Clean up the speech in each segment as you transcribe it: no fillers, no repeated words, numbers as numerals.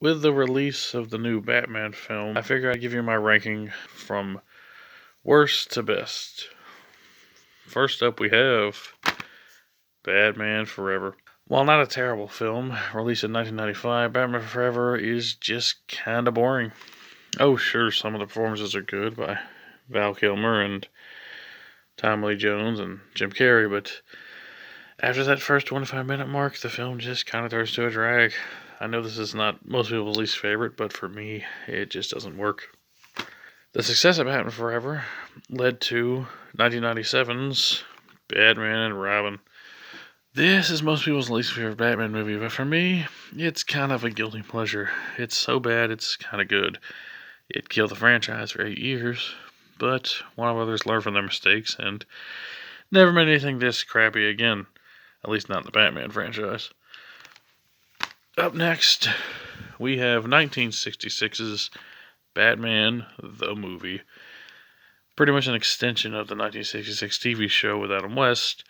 With the release of the new Batman film, I figure I'd give you my ranking from worst to best. First up, we have Batman Forever. While not a terrible film, released in 1995, Batman Forever is just kinda boring. Oh, sure, some of the performances are good by Val Kilmer and Tommy Lee Jones and Jim Carrey, but after that first 25-minute mark, the film just kind of turns to a drag. I know this is not most people's least favorite, but for me, it just doesn't work. The success of Batman Forever led to 1997's Batman and Robin. This is most people's least favorite Batman movie, but for me, it's kind of a guilty pleasure. It's so bad, it's kind of good. It killed the franchise for 8 years, but Warner Brothers learned from their mistakes and never made anything this crappy again. At least not in the Batman franchise. Up next, we have 1966's Batman the Movie. Pretty much an extension of the 1966 TV show with Adam West.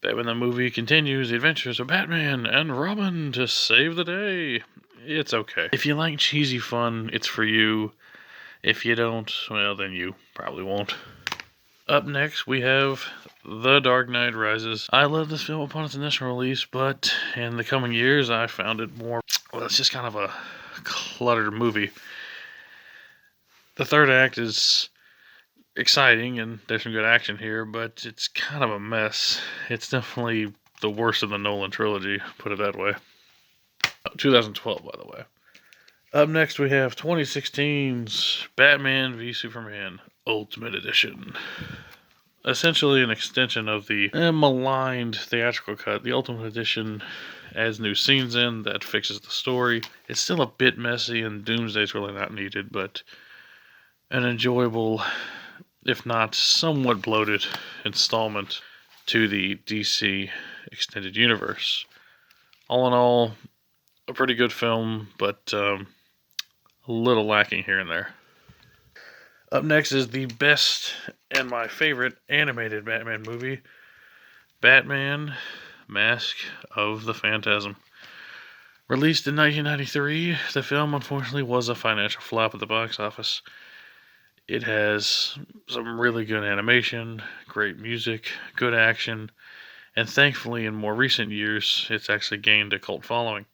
Batman the Movie continues the adventures of Batman and Robin to save the day. It's okay. If you like cheesy fun, it's for you. If you don't, well, then you probably won't. Up next, we have The Dark Knight Rises. I love this film upon its initial release, but in the coming years, I found it more... Well, it's just kind of a cluttered movie. The third act is exciting, and there's some good action here, but it's kind of a mess. It's definitely the worst of the Nolan trilogy, put it that way. 2012, by the way. Up next, we have 2016's Batman v Superman Ultimate Edition. Essentially an extension of the maligned theatrical cut. The Ultimate Edition adds new scenes in that fixes the story. It's still a bit messy, and Doomsday's really not needed, but an enjoyable, if not somewhat bloated, installment to the DC Extended Universe. All in all, a pretty good film, but a little lacking here and there. Up next is the best and my favorite animated Batman movie, Batman Mask of the Phantasm. Released in 1993, the film unfortunately was a financial flop at the box office. It has some really good animation, great music, good action, and thankfully in more recent years, it's actually gained a cult following.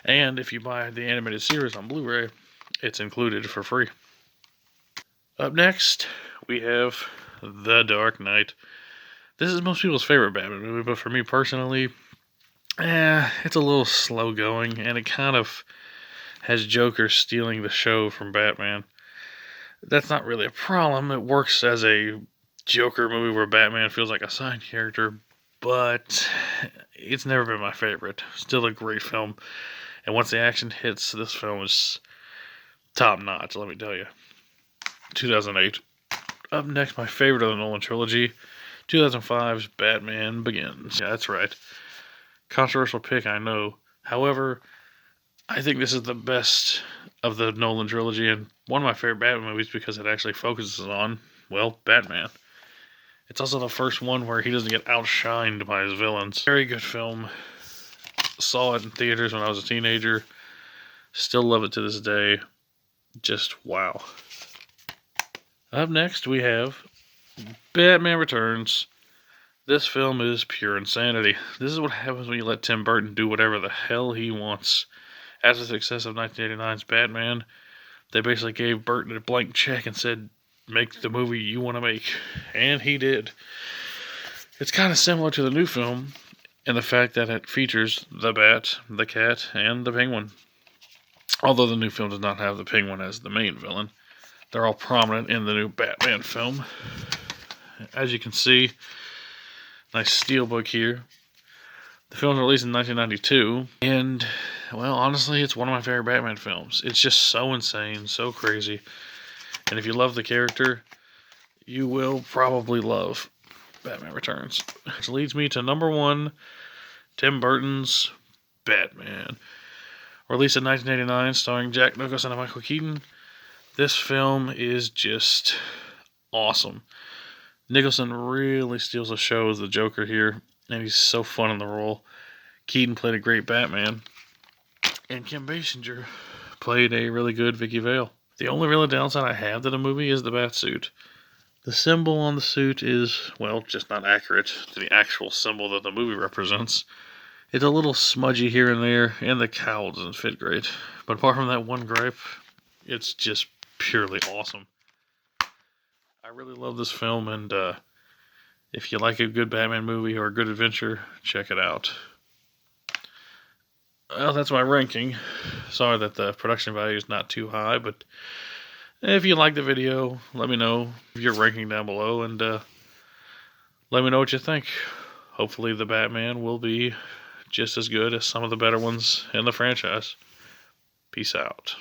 And if you buy the animated series on Blu-ray, it's included for free. Up next, we have The Dark Knight. This is most people's favorite Batman movie, but for me personally, it's a little slow going, and it kind of has Joker stealing the show from Batman. That's not really a problem. It works as a Joker movie where Batman feels like a side character, but it's never been my favorite. Still a great film, and once the action hits, this film is top notch, let me tell you. 2008. Up next, my favorite of the Nolan trilogy, 2005's Batman Begins. Yeah, that's right. Controversial pick, I know. However, I think this is the best of the Nolan trilogy and one of my favorite Batman movies because it actually focuses on, well, Batman. It's also the first one where he doesn't get outshined by his villains. Very good film. Saw it in theaters when I was a teenager. Still love it to this day. Just wow. Up next, we have Batman Returns. This film is pure insanity. This is what happens when you let Tim Burton do whatever the hell he wants. After the success of 1989's Batman, they basically gave Burton a blank check and said, make the movie you want to make. And he did. It's kind of similar to the new film in the fact that it features the Bat, the Cat, and the Penguin. Although the new film does not have the Penguin as the main villain. They're all prominent in the new Batman film. As you can see, nice steelbook here. The film was released in 1992, and, well, honestly, it's one of my favorite Batman films. It's just so insane, so crazy. And if you love the character, you will probably love Batman Returns. Which leads me to number one, Tim Burton's Batman. Released in 1989, starring Jack Nicholson and Michael Keaton. This film is just awesome. Nicholson really steals the show as the Joker here, and he's so fun in the role. Keaton played a great Batman. And Kim Basinger played a really good Vicky Vale. The only real downside I have to the movie is the bat suit. The symbol on the suit is, well, just not accurate to the actual symbol that the movie represents. It's a little smudgy here and there, and the cowl doesn't fit great. But apart from that one gripe, it's just purely awesome. I really love this film, and if you like a good Batman movie or a good adventure, check it out. Well, that's my ranking. Sorry that the production value is not too high, but if you like the video, let me know your ranking down below, and let me know what you think. Hopefully the Batman will be just as good as some of the better ones in the franchise. Peace out.